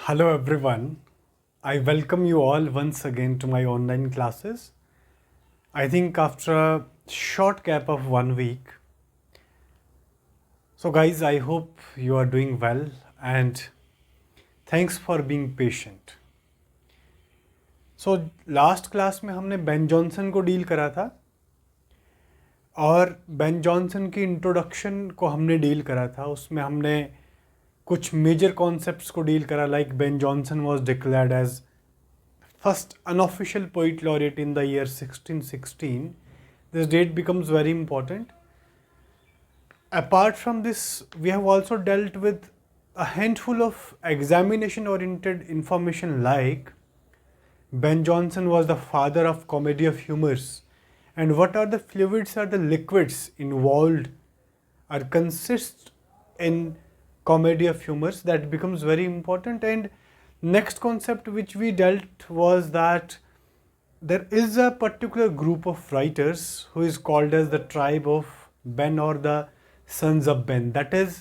Hello everyone. I welcome you all once again to my online classes. I think after a short gap of 1 week. So guys, I hope you are doing well and thanks for being patient. So last class में हमने Ben Jonson को deal करा था और Ben Jonson की introduction को हमने deal करा था. उसमें हमने कुछ मेजर कॉन्सेप्ट्स को डील करा, like Ben Jonson was declared as first unofficial poet laureate in the year 1616. This date becomes very important. Apart from this, we have also dealt with a handful of examination oriented information, like Ben Jonson was the father of comedy of humors, and what are the fluids or the liquids involved or consist in comedy of humors. That becomes very important. And next concept which we dealt was that there is a particular group of writers who is called as the tribe of Ben or the sons of Ben. That is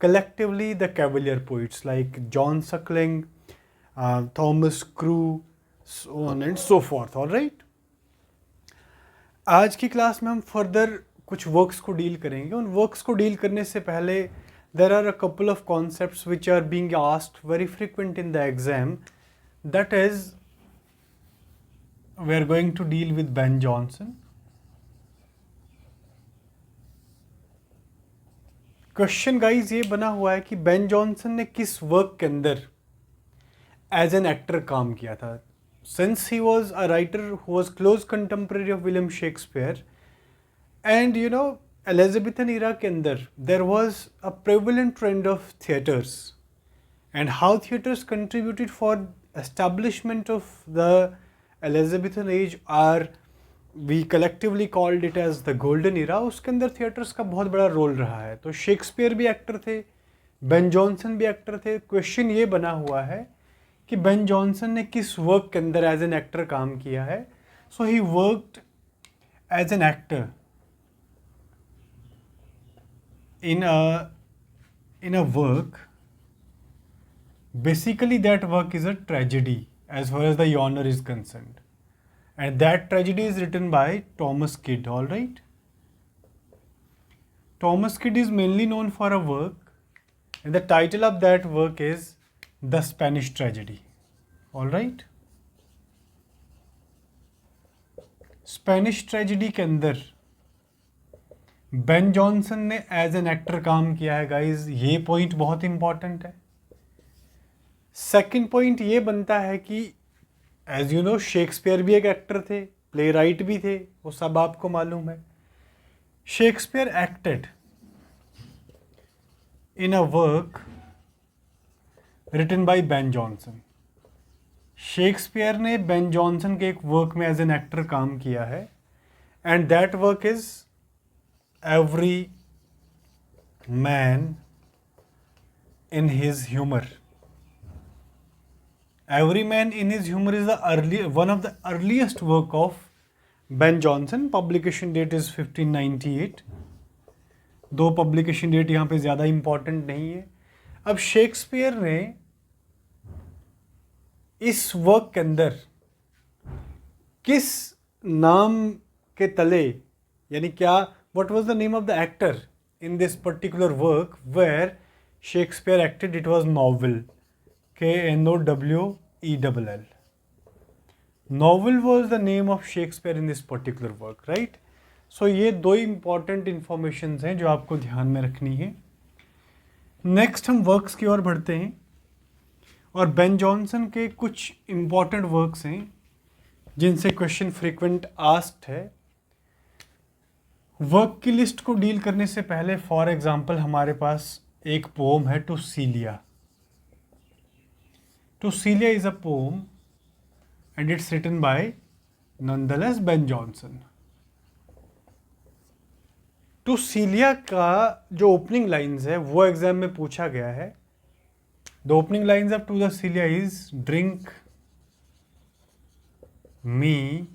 collectively the Cavalier poets like John Suckling, Thomas Crew, so on and so forth. All right. आज की class में हम further कुछ works को deal करेंगे. उन works को deal करने से पहले there are a couple of concepts which are being asked very frequent in the exam. That is, we are going to deal with Ben Jonson. Question guys ये बना हुआ है कि बेन जॉनसन ने किस वर्क के अंदर एज एन एक्टर काम किया था. Since he was a writer who was close contemporary of William Shakespeare and you know Elizabethan era के अंदर there was a prevalent trend of theatres and how theatres contributed for establishment of the Elizabethan age are we collectively called it as the golden era. उसके अंदर theatres का बहुत बड़ा role रहा है. तो शेक्सपियर भी एक्टर थे, बेन जॉनसन भी एक्टर थे. क्वेश्चन ये बना हुआ है कि बेन जॉनसन ने किस वर्क के अंदर एज एन एक्टर काम किया है. So he worked as an actor in a work. Basically that work is a tragedy as far as the genre is concerned, and that tragedy is written by Thomas Kidd. All right, Thomas Kidd is mainly known for a work, and the title of that work is The Spanish Tragedy. All right, Spanish Tragedy के अंदर Ben Jonson ने as an actor काम किया है. Guys ये point बहुत important है. Second point ये बनता है कि एज यू नो शेक्सपियर भी एक एक्टर थे, प्ले राइट भी थे, वो सब आपको मालूम है. Shakespeare acted in a work written by Ben Jonson. Shakespeare ने बेन जॉनसन के एक वर्क में एज एन एक्टर काम किया है, and that work is Every Man in His Humor. Every Man in His Humor is one of the earliest work of Ben Jonson. Publication date is 1598. दो publication date यहाँ पे ज़्यादा important नहीं है. अब शेक्सपियर ने इस वर्क के अंदर किस नाम के तले, यानी क्या, what was the name of the actor in this particular work where Shakespeare acted? It was Nowell. Knowell. Nowell was the name of Shakespeare in this particular work, right? So ये दो important informations हैं जो आपको ध्यान में रखनी है. Next हम वर्क्स की ओर बढ़ते हैं, और बेन जॉनसन के कुछ important वर्क्स हैं जिनसे क्वेश्चन फ्रीक्वेंट आस्क्ड है. वर्क की लिस्ट को डील करने से पहले फॉर एग्जांपल हमारे पास एक पोम है, to Celia. To Celia is a poem and it's written by nonetheless Ben Jonson. To Celia का जो ओपनिंग लाइंस है वो एग्जाम में पूछा गया है. The opening lines of to the Celia is drink me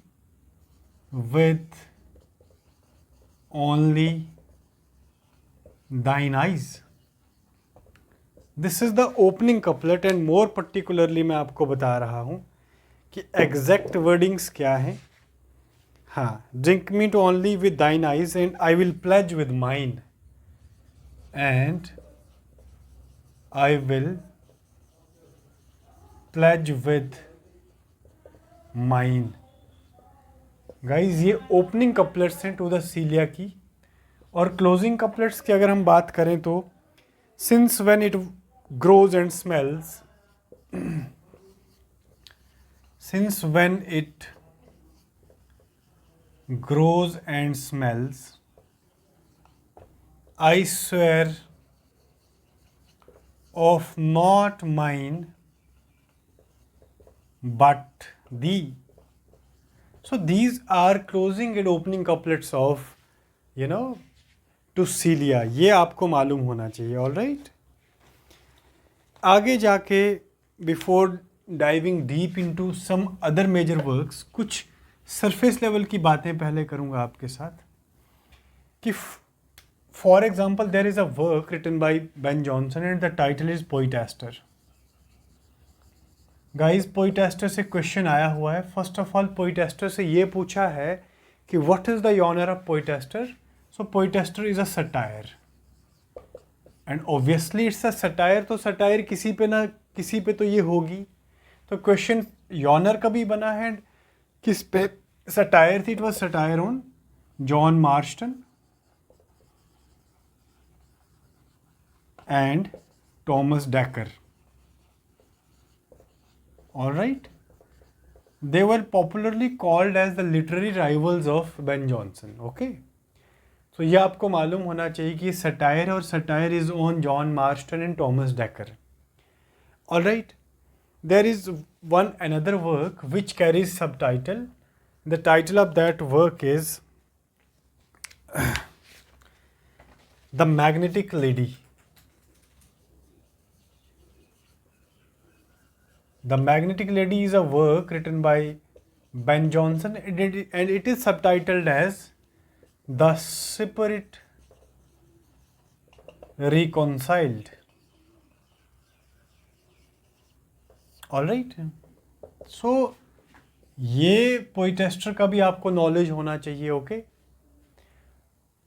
with only thine eyes. This is the opening couplet and more particularly मैं आपको बता रहा हूँ कि एग्जैक्ट वर्डिंग्स क्या हैं. हाँ, drink meet only with thine eyes and I will pledge with mine and I will pledge with mine. Guys ये ओपनिंग कपलेट्स हैं टू द सीलिया की. और क्लोजिंग कपलेट्स की अगर हम बात करें तो since when it grows and smells, since when it grows and smells, I swear of not mine but thee. So these are closing and opening couplets of, to Celia. ये आपको मालूम होना चाहिए. ऑल राइट, आगे जाके before diving deep into some other major works, कुछ surface level की बातें पहले करूंगा आपके साथ कि for example there is a work written by Ben Jonson and the title is Poetaster. Guys, Poetaster से क्वेश्चन आया हुआ है. फर्स्ट ऑफ ऑल पोइटेस्टर से ये पूछा है कि what is the genre of Poetaster. So Poetaster is a satire and obviously it's a satire. तो सटायर किसी पे ना किसी पे तो ये होगी. तो क्वेश्चन जॉनर का भी बना है, किस पे सटायर थी. It was satire on John Marston and Thomas decker. All right, they were popularly called as the literary rivals of Ben Jonson. Okay, so ये आपको मालूम होना चाहिए कि satire और satire is on John Marston and Thomas Dekker. All right, there is one another work which carries subtitle. The title of that work is The Magnetic Lady. The Magnetic Lady is a work written by Ben Jonson and it is subtitled as The Spirit Reconciled. Alright, so ये पोइटेस्टर का भी आपको knowledge होना चाहिए. Okay,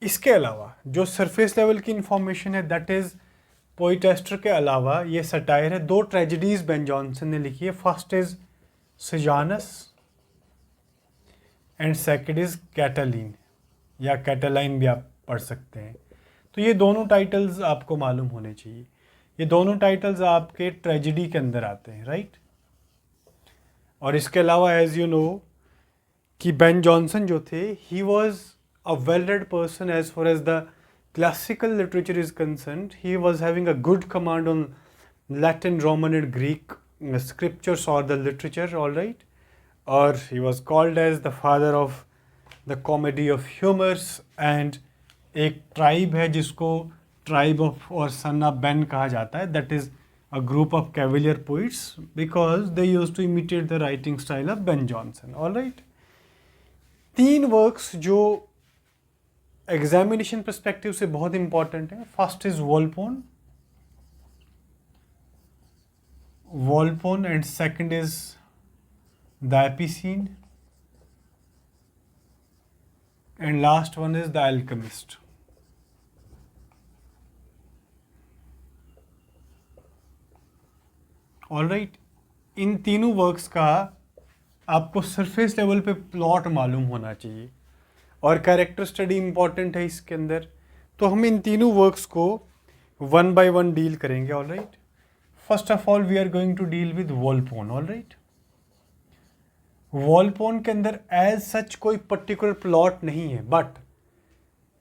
इसके अलावा जो surface level की इंफॉर्मेशन है दैट इज पोइटेस्टर के अलावा ये सटायर है. दो ट्रेजेडीज बेन जॉनसन ने लिखी है. First is Sejanus and second is Catiline या कैटलाइन भी आप पढ़ सकते हैं. तो ये दोनों टाइटल्स आपको मालूम होने चाहिए. ये दोनों टाइटल्स आपके ट्रेजेडी के अंदर आते हैं. राइट, और इसके अलावा एज यू नो कि बेन जॉनसन जो थे he was a well read person as far as the classical literature is concerned. He was having a good command on Latin, Roman and Greek scriptures or the literature, all right, or he was called as the father of the comedy of humors. And एक tribe है जिसको tribe of और son of Ben कहा जाता है. That is a group of cavalier poets because they used to imitate the writing style of Ben Jonson. all right, तीन works जो examination perspective से बहुत इंपॉर्टेंट है. First is Volpone and second is the Epicoene and last one is the Alchemist. Alright, इन तीनों works का आपको surface level पे प्लॉट मालूम होना चाहिए और कैरेक्टर स्टडी इंपॉर्टेंट है इसके अंदर. तो हम इन तीनों वर्क्स को वन बाय वन डील करेंगे. All right, first of all we are going to deal with Volpone. All right, Volpone के अंदर एज सच कोई पर्टिकुलर प्लॉट नहीं है, बट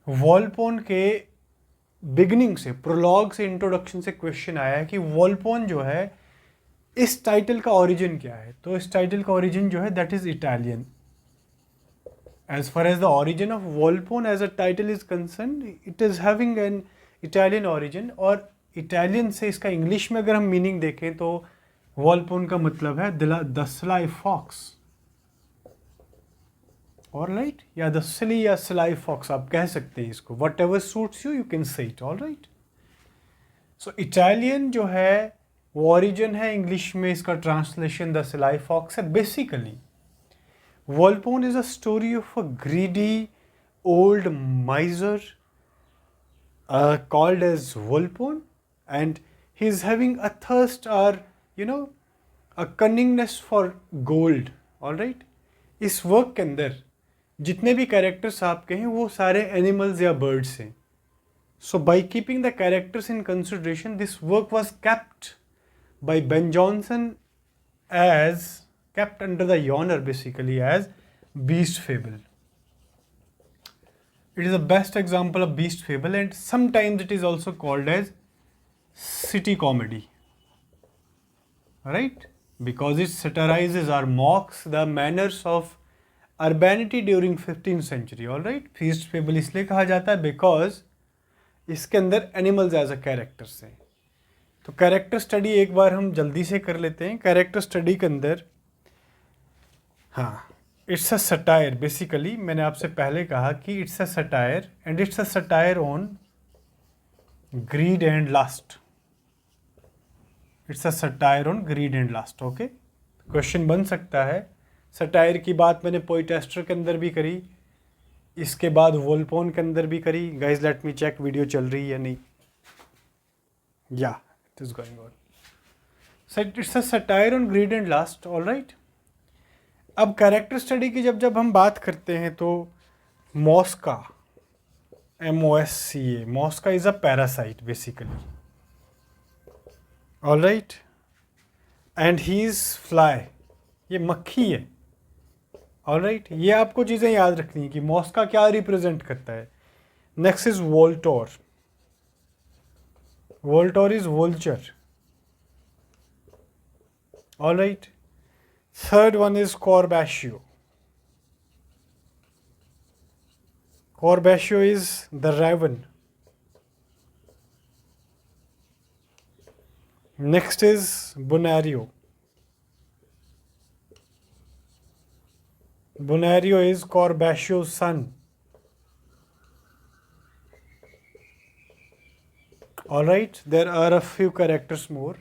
वॉल्पोन के बिगिनिंग से, प्रोलॉग से, इंट्रोडक्शन से क्वेश्चन आया है कि वॉल्पोन जो है इस टाइटल का ओरिजिन क्या है. तो इस टाइटल का ओरिजिन जो है that is Italian. As far as the origin of Volpone as a title is concerned, it is having an Italian origin. और Italian से इसका इंग्लिश में अगर हम मीनिंग देखें तो Volpone का मतलब है the sly fox. All right, या द सिली या स्लाई फॉक्स आप कह सकते हैं इसको. Whatever suits you, you can say it. All right, so Italian जो है वो ओरिजिन है इंग्लिश में, इसका ट्रांसलेशन द सिलाई फॉक्स है. Basically Volpone is a story of a greedy old miser called as Volpone, and he's having a thirst or a cunningness for gold. All right. इस work के अंदर जितने भी characters आपके हैं वो सारे एनिमल्स या बर्ड्स हैं. So by keeping the characters in consideration this work was kept by Ben Jonson as kept under the genre basically as Beast Fable. It is the best example of Beast Fable, and sometimes it is also called as city comedy. Right? Because it satirizes or mocks the manners of urbanity during 15th century. Alright? Beast Fable इसलिए कहा जाता है because इसके अंदर animals as a characters हैं. तो character study एक बार हम जल्दी से कर लेते हैं. कैरेक्टर स्टडी के अंदर हाँ, इट्स अ सटायर. बेसिकली मैंने आपसे पहले कहा कि it's a satire and it's a satire on greed and last. It's a satire on greed and last. Okay, question बन सकता है. सटायर की बात मैंने पोइटेस्टर के अंदर भी करी, इसके बाद वोल्पोन के अंदर भी करी. Guys let me check video चल रही है या नहीं. Yeah it is going on. So it's a satire on greed and lust. All right. अब कैरेक्टर स्टडी की जब हम बात करते हैं तो Mosca, MOSCA, Mosca is a parasite basically. All right. And he is fly, ये मक्खी है. All right. ये आपको चीज़ें याद रखनी है कि मॉस्का क्या रिप्रेजेंट करता है. Next is Voltore. Voltore is vulture. All right. Third one is Corbaccio. Corbaccio is the raven. Next is Bonario. Bonario is Corbaccio's son. All right, there are a few characters more.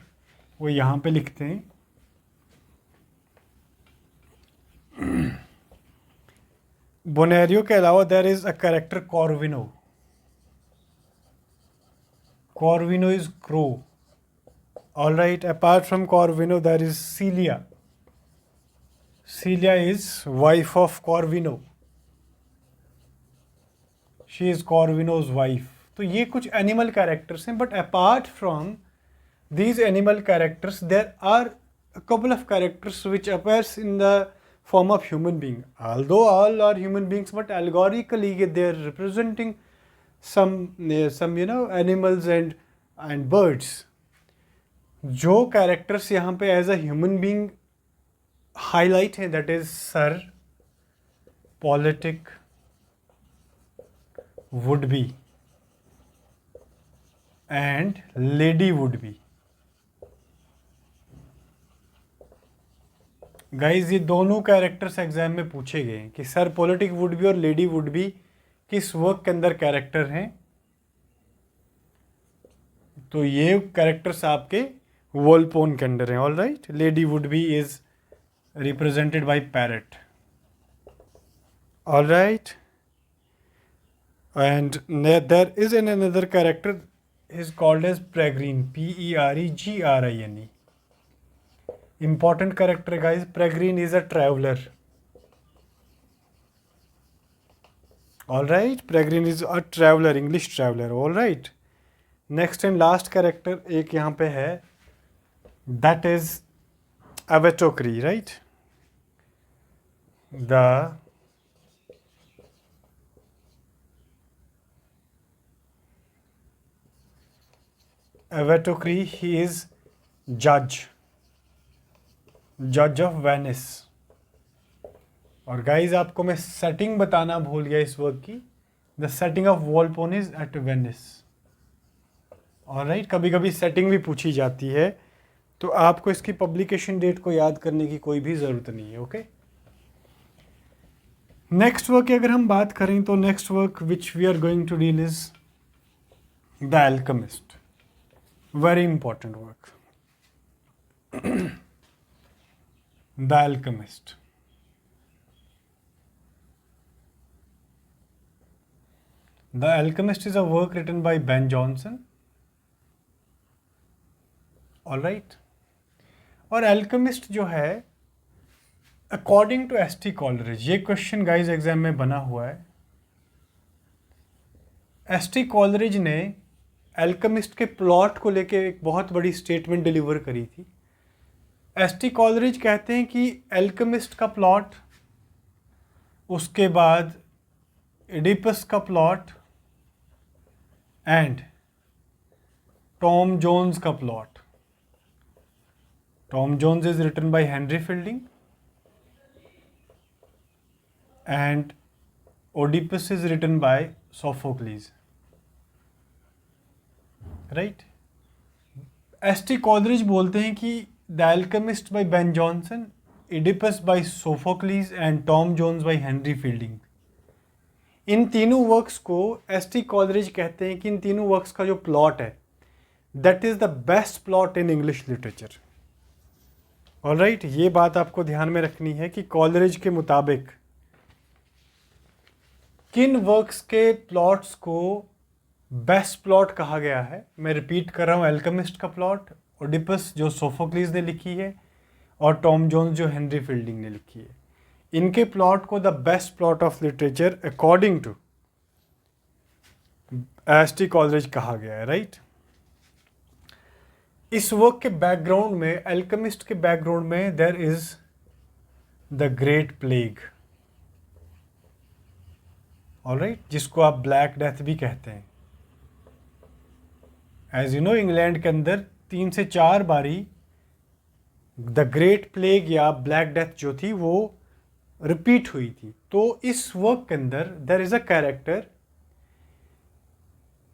वो यहाँ पे लिखते हैं. Bonario के अलावा there is a character Corvino. Corvino is crow. All right. Apart from Corvino there is Celia. Celia is wife of Corvino. She is Corvino's wife. तो ये कुछ एनिमल कैरेक्टर्स हैं. But apart from these animal characters there are a couple of characters which appears in the form of human being, although all are human beings, but allegorically they are representing some animals and birds. जो characters यहाँ पे as a human being highlight है, that is sir, politic, would be and lady would be. Guys ये दोनों characters exam में पूछे गए हैं कि सर पॉलिटिक वुड बी और लेडी वुड बी किस वर्क के अंदर कैरेक्टर हैं. तो ये कैरेक्टर्स आपके वोल्पोन के अंदर हैं. All right. Lady would be is represented by parrot. All right. And there is an another character is called as Peregrine. PEREGRINE. Important character guys. Peregrine is a traveler. All right. Peregrine is a traveler, English traveler. All right. Next and last character एक यहाँ पे है. That is Avatocri, right? The Avatocri, he is judge of Venice. और guys आपको मैं setting बताना भूल गया इस वर्क की. The setting of Volpone is at Venice. All right. कभी कभी सेटिंग भी पूछी जाती है, तो आपको इसकी पब्लिकेशन डेट को याद करने की कोई भी ज़रूरत नहीं है. ओके. नेक्स्ट वर्क की अगर हम बात करें तो next work which we are going to deal is the Alchemist. Very important work. The Alchemist. The Alchemist is a work written by Ben Jonson. All right. और Alchemist जो है according to ST. Coleridge, ये question guys exam में बना हुआ है। ST. Coleridge ने alchemist के प्लॉट को लेके एक बहुत बड़ी स्टेटमेंट डिलीवर करी थी। एस.टी. कॉलरिज कहते हैं कि एल्केमिस्ट का प्लॉट, उसके बाद इडिपस का प्लॉट एंड टॉम जोन्स का plot. Tom Jones is written by Henry Fielding and Oedipus is written by Sophocles, right? S T. Coleridge बोलते हैं कि the Alchemist by Ben Jonson, Oedipus by Sophocles and Tom Jones by Henry Fielding, इन तीनों works को ST. Coleridge कहते हैं कि इन तीनों वर्क्स का जो प्लॉट है that is the best plot in English literature. Alright, ये बात आपको ध्यान में रखनी है कि कॉलरिज के मुताबिक किन वर्क्स के प्लॉट्स को बेस्ट प्लॉट कहा गया है। मैं रिपीट कर रहा हूँ, एल्केमिस्ट का प्लॉट, ओडिपस जो सोफोक्लीज ने लिखी है और टॉम जोन्स जो हेनरी फील्डिंग ने लिखी है, इनके प्लॉट को the best plot of literature according to ST. Coleridge कहा गया है, राइट? इस वर्क के बैकग्राउंड में, एल्केमिस्ट के बैकग्राउंड में there is the great plague, alright, जिसको आप ब्लैक डेथ भी कहते हैं। एज यू नो, इंग्लैंड के अंदर 3 से 4 बारी द ग्रेट प्लेग या ब्लैक डेथ जो थी वो रिपीट हुई थी। तो इस वर्क के अंदर there is a character,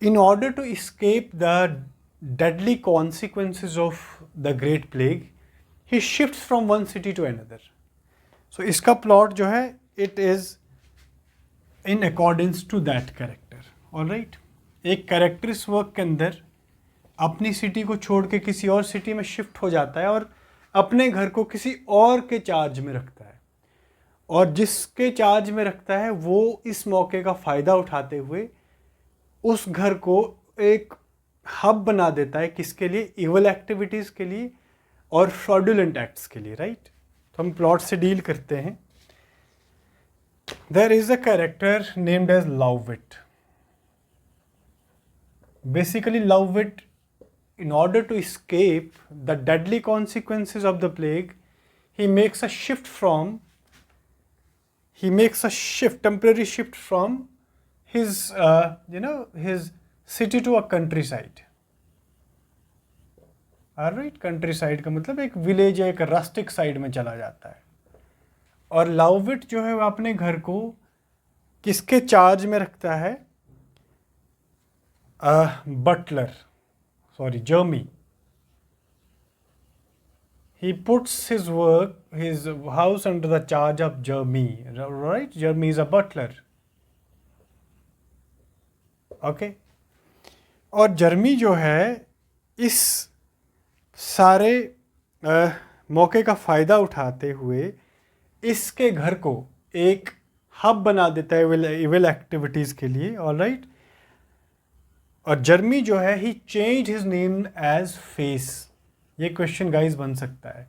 in order to escape the deadly consequences of the great plague, he shifts from one city to another. So इसका प्लॉट जो है it is in accordance to that character, all right. एक character इस work के अंदर अपनी city को छोड़ के किसी और सिटी में शिफ्ट हो जाता है और अपने घर को किसी और के चार्ज में रखता है, और जिसके चार्ज में रखता है वो इस मौके का फ़ायदा उठाते हुए उस घर को एक हब बना देता है, किसके लिए? इवल एक्टिविटीज़ के लिए और फ्रॉडुलेंट एक्ट्स के लिए, राइट? तो हम प्लॉट से डील करते हैं। There is a character named as Lovewit. Basically, Lovewit, in order to escape the deadly consequences of the plague, he makes a temporary shift from his, his city to a countryside. Alright, countryside का मतलब एक village या एक rustic side में चला जाता है। और लाउविट जो है वो अपने घर को किसके चार्ज में रखता है? Jeremy. He puts his work, his house under the charge of Jeremy, right? Jeremy is a butler, okay. और जर्मी जो है इस सारे मौके का फ़ायदा उठाते हुए इसके घर को एक हब बना देता है इविल एक्टिविटीज़ के लिए, ऑलराइट। और जर्मी जो है he change his name as Face. ये क्वेश्चन गाइस बन सकता है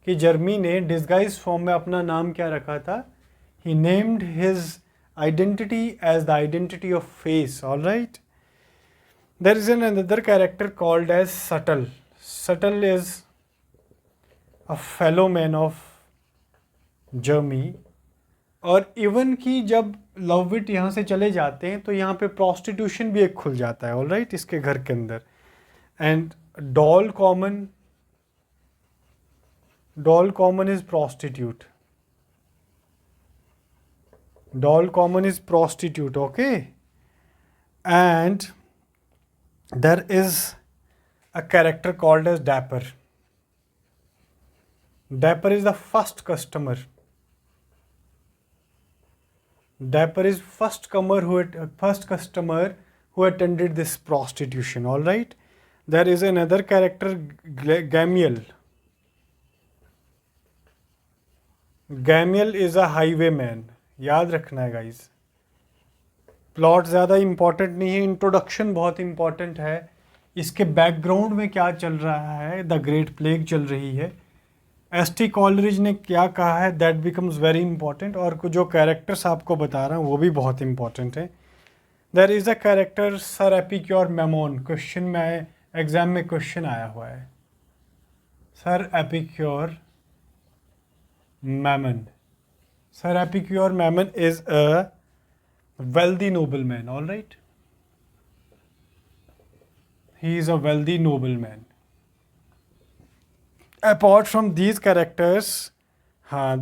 कि जर्मी ने डिस्गाइज फॉर्म में अपना नाम क्या रखा था? He named his identity as the identity of Face, all right. There is an another character called as Subtle. Subtle is a fellow man of Jeremy. और इवन कि जब लवविट यहाँ से चले जाते हैं तो यहाँ पे प्रोस्टिट्यूशन भी एक खुल जाता है, ऑलराइट, इसके घर के अंदर। And Doll Common is prostitute. Doll Common is prostitute, okay. And there is a character called as Dapper. Dapper is the first customer. Dapper is first customer who attended this prostitution, all right. There is another character, Gamiel. Gamiel is a highwayman. याद रखना है guys. Plot ज़्यादा important नहीं है, introduction बहुत important है. इसके background में क्या चल रहा है, द ग्रेट प्लेग चल रही है, एस.टी. कॉलरिज ने क्या कहा है, दैट बिकम्स वेरी इंपॉर्टेंट. और कुछ जो कैरेक्टर्स आपको बता रहा हूँ वो भी बहुत इंपॉर्टेंट है. There is a character Sir Epicure Mammon. Question में एग्जाम में क्वेश्चन आया हुआ है, Sir Epicure Mammon. Sir Epicure Mammon is a wealthy nobleman, all right? He is a wealthy nobleman. Apart from these characters,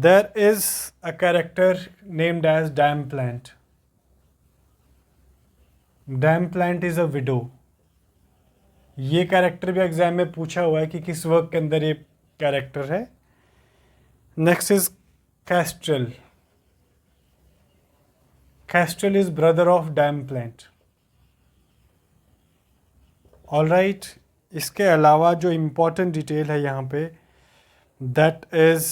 there is a character named as Dam Plant. Dam Plant is a widow. ये character भी exam में पूछा हुआ है कि किस work के अंदर ये कैरेक्टर है. Next is Castrol. Castrel is brother of Dam Plant. All right. इसके अलावा जो इम्पोर्टेंट डिटेल है यहाँ पे, दैट इज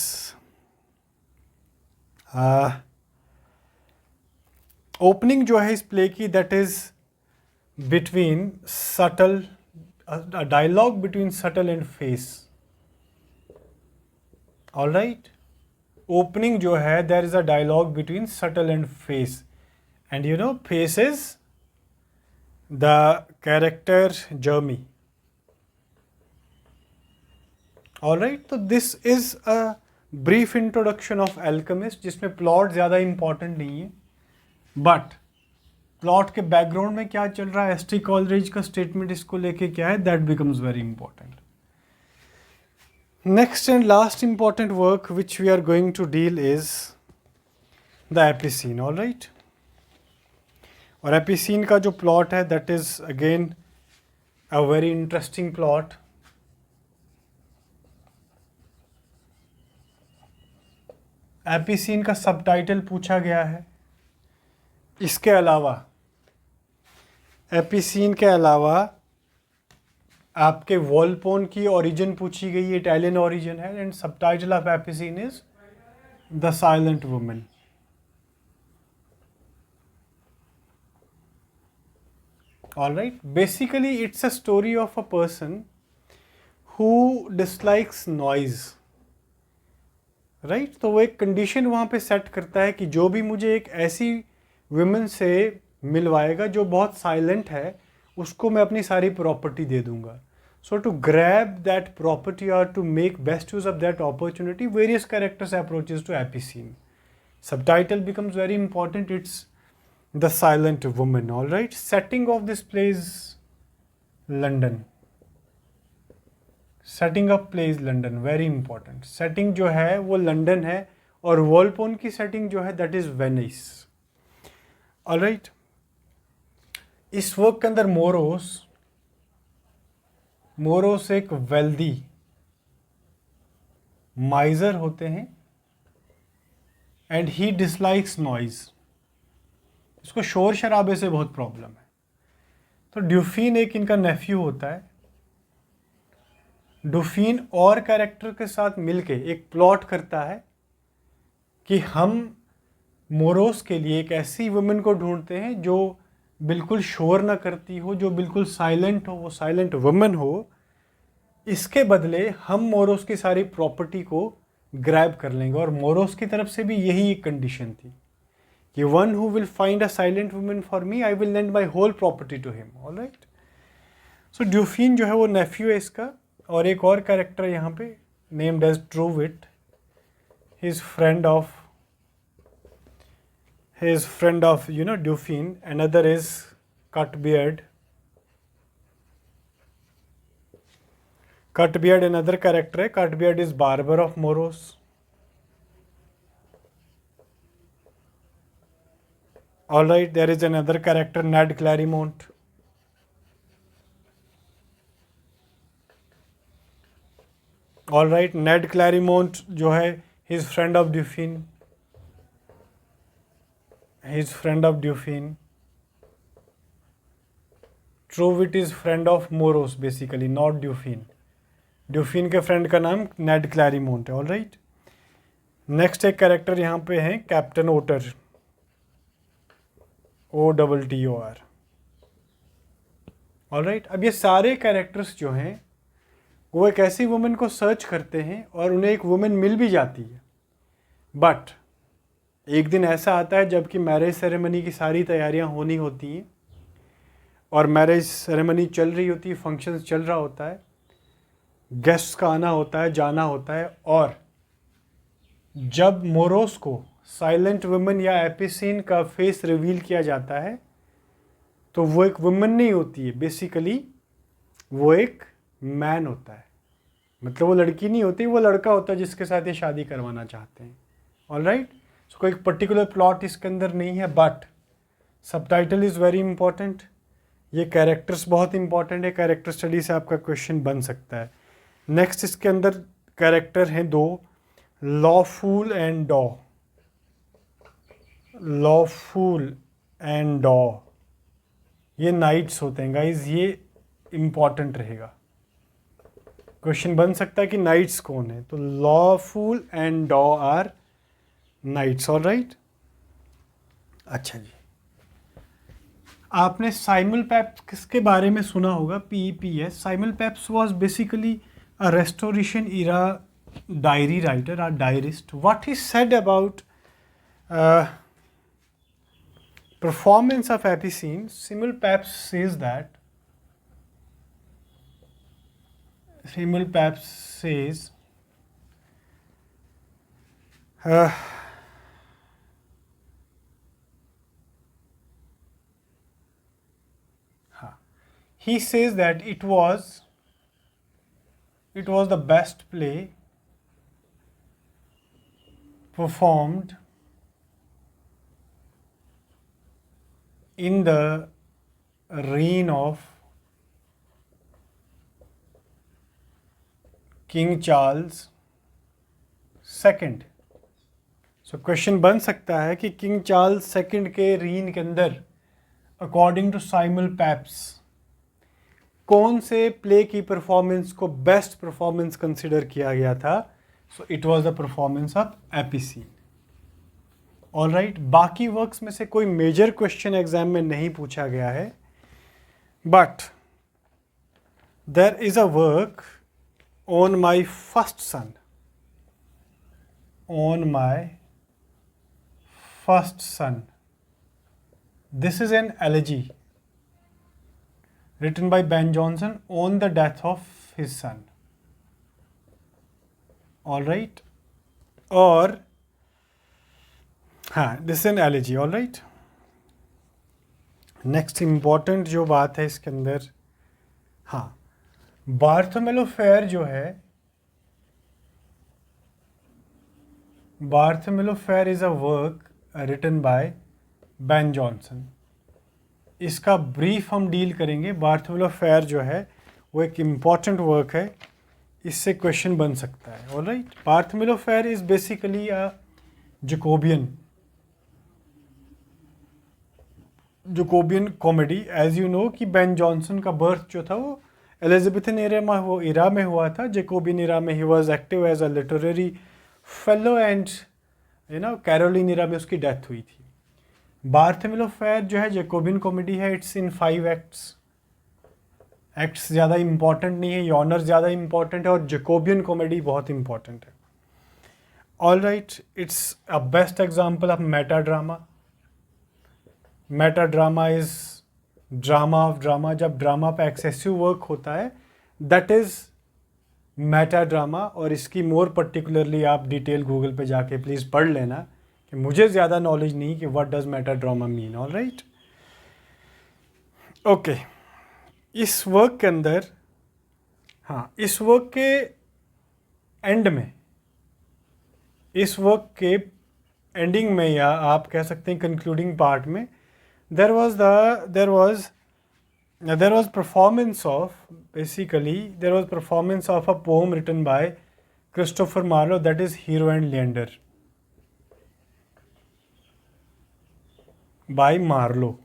ओपनिंग जो है इस प्ले की, that is between Subtle, dialogue between Subtle and Face. All right. Opening जो है, there is a dialogue between Subtle and Face. And you know, Face is the character Jeremy. Alright, so this is a brief introduction of Alchemist, जिसमें plot ज़्यादा important नहीं है, but plot के background में क्या चल रहा है, एस.टी. कॉलरिज का स्टेटमेंट इसको लेके क्या है, that becomes very important. Next and last important work which we are going to deal is the Epicene. All right. और एपिसीन का जो प्लॉट है, that is again a very interesting plot. Epicene का सबटाइटल पूछा गया है. इसके अलावा एपिसीन के अलावा आपके वॉल्पोन की ओरिजिन पूछी गई है, इटालियन ओरिजिन है. And subtitle of Epicene is the silent woman. All right. Basically, it's a story of a person who dislikes noise. Right? तो वो एक कंडीशन वहाँ पे सेट करता है कि जो भी मुझे एक ऐसी वुमेन से मिलवाएगा जो बहुत साइलेंट है, उसको मैं अपनी सारी प्रॉपर्टी दे दूंगा. So to grab that property or to make best use of that opportunity, various characters approaches to epicene. Subtitle becomes very important. It's The Silent Woman. All right. Setting of this play is London. Setting up play is London. Very important. Setting जो है वो London है, और वॉल्पोन की setting जो है that is Venice. All right. इस work के अंदर मोरोस एक वेल्दी माइजर होते हैं, एंड ही डिसलाइक्स नॉइज. इसको शोर शराबे से बहुत प्रॉब्लम है. तो ड्यूफीन एक इनका नेफ्यू होता है. ड्यूफीन और कैरेक्टर के साथ मिलके एक प्लॉट करता है कि हम मोरोस के लिए एक ऐसी वुमेन को ढूंढते हैं जो बिल्कुल शोर ना करती हो, जो बिल्कुल साइलेंट हो, वो साइलेंट वुमेन हो. इसके बदले हम मोरोस की सारी प्रॉपर्टी को ग्रैब कर लेंगे. और मोरोस की तरफ से भी यही एक कंडीशन थी कि one who will find a silent women for me, I will lend my whole property to him. All right. So Dauphine जो है वो नेफ्यू है इसका. और एक और कैरेक्टर यहाँ पे named as Truewit, his friend of you know Dauphine. Another is Cutbeard. Cutbeard another character है. Cutbeard is barber of Morose. All right, there is another character, Ned Clarimont. All right, Ned Clarimont जो है his friend of Dufin. Truewit is friend of Morose basically, not Dauphine. Dauphine के friend का नाम Ned Clerimont है। All right, next एक character यहाँ पे है captain Otter, OTTOR। All right, अब ये सारे कैरेक्टर्स जो हैं वो एक ऐसी वुमेन को सर्च करते हैं और उन्हें एक वुमेन मिल भी जाती है। बट एक दिन ऐसा आता है जबकि मैरिज सेरेमनी की सारी तैयारियां होनी होती हैं और मैरिज सेरेमनी चल रही होती है, फंक्शंस चल रहा होता है, गेस्ट्स का आना होता है, जाना होता है, और जब मोरोस को साइलेंट वुमेन या एपिसिन का फेस रिवील किया जाता है तो वो एक वुमेन नहीं होती है, बेसिकली वो एक मैन होता है। मतलब वो लड़की नहीं होती, वो लड़का होता है जिसके साथ ये शादी करवाना चाहते हैं। ऑल राइट, सो कोई पर्टिकुलर प्लॉट इसके अंदर नहीं है, but subtitle is very important. ये कैरेक्टर्स बहुत इंपॉर्टेंट है, कैरेक्टर स्टडी से आपका क्वेश्चन बन सकता है। नेक्स्ट इसके अंदर कैरेक्टर हैं दो, लॉफुल एंड डॉ। लॉफुल एंड डॉ ये नाइट्स होते हैं गाइज, ये इंपॉर्टेंट रहेगा। क्वेश्चन बन सकता है कि नाइट्स कौन है, तो लॉफुल एंड डॉ आर नाइट्स। ऑल राइट, अच्छा जी, आपने साइमलपैप्स के बारे में सुना होगा, PEPS। Samuel Pepys was basically a restoration era diary writer और diarist. What he said about performance of Apicene, Simulpaps says that, Simulpaps says he says that it was the best play performed in the reign of King Charles II। So question बन सकता है कि king Charles second के reign के अंदर according to साइमलपैप्स कौन से play की परफॉर्मेंस को बेस्ट परफॉर्मेंस कंसिडर किया गया था। So it was the performance of Epicene. All right, बाकी वर्क्स में से कोई मेजर क्वेश्चन एग्जाम में नहीं पूछा गया है, but there is a work on my first son, on my first son. This is an elegy written by Ben Jonson on the death of his son. All right, और हाँ, this is an elegy. All right, next important जो बात है इसके अंदर, हाँ, बार्थोमेलो Fair जो है, Bartholomew Fair is a work written by Ben Jonson। इसका ब्रीफ हम डील करेंगे। बार्थोमेलो फेयर जो है वो एक इम्पॉर्टेंट वर्क है, इससे क्वेश्चन बन सकता है। All right, Bartholomew Fair is basically a Jacobean comedy. As you know कि बेन जॉनसन का बर्थ जो था वो एलिजाबेथन इरा में हुआ था। जकोबियन इरा में he was active as a literary fellow and Caroline era में उसकी डेथ हुई थी। बार्थोमेलो फेयर जो है जैकोबियन कॉमेडी है, इट्स इन 5 एक्ट्स। एक्ट्स ज़्यादा इंपॉर्टेंट नहीं है, यॉनर ज़्यादा इंपॉर्टेंट है और जैकोबियन कॉमेडी बहुत इंपॉर्टेंट है। All right, it's a best example of meta drama. Meta drama is drama of drama. जब ड्रामा पे एक्सेसिव वर्क होता है दैट इज़ मेटा ड्रामा। और इसकी मोर पर्टिकुलरली आप डिटेल गूगल पे जाके प्लीज़ पढ़ लेना, कि मुझे ज़्यादा नॉलेज नहीं कि what does Meta drama mean. All right, okay, इस वर्क के अंदर, हाँ, इस वर्क के एंड में, इस वर्क के एंडिंग में, या आप कह सकते हैं कंक्लूडिंग पार्ट में, there was performance of, basically there was performance of a poem written by Christopher Marlowe, that is Hero and Leander by Marlowe.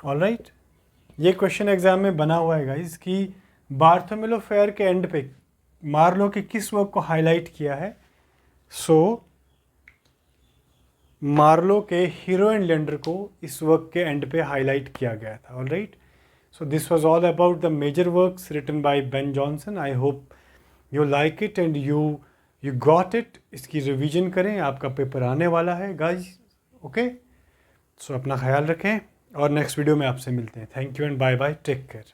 Alright, ये क्वेश्चन एग्जाम में बना हुआ है गाइस कि बार्थोमेलो फेयर के एंड पे Marlowe के किस वर्क को हाईलाइट किया है। सो मार्लो के हीरो एंड लेंडर को इस वर्क के एंड पे हाईलाइट किया गया था। Alright, so this was all about the major works written by Ben Jonson. I hope you like it and you got it. इसकी रिवीजन करें, आपका पेपर आने वाला है गाइस। ओके, सो अपना ख्याल रखें और नेक्स्ट वीडियो में आपसे मिलते हैं। Thank you and bye bye, take care.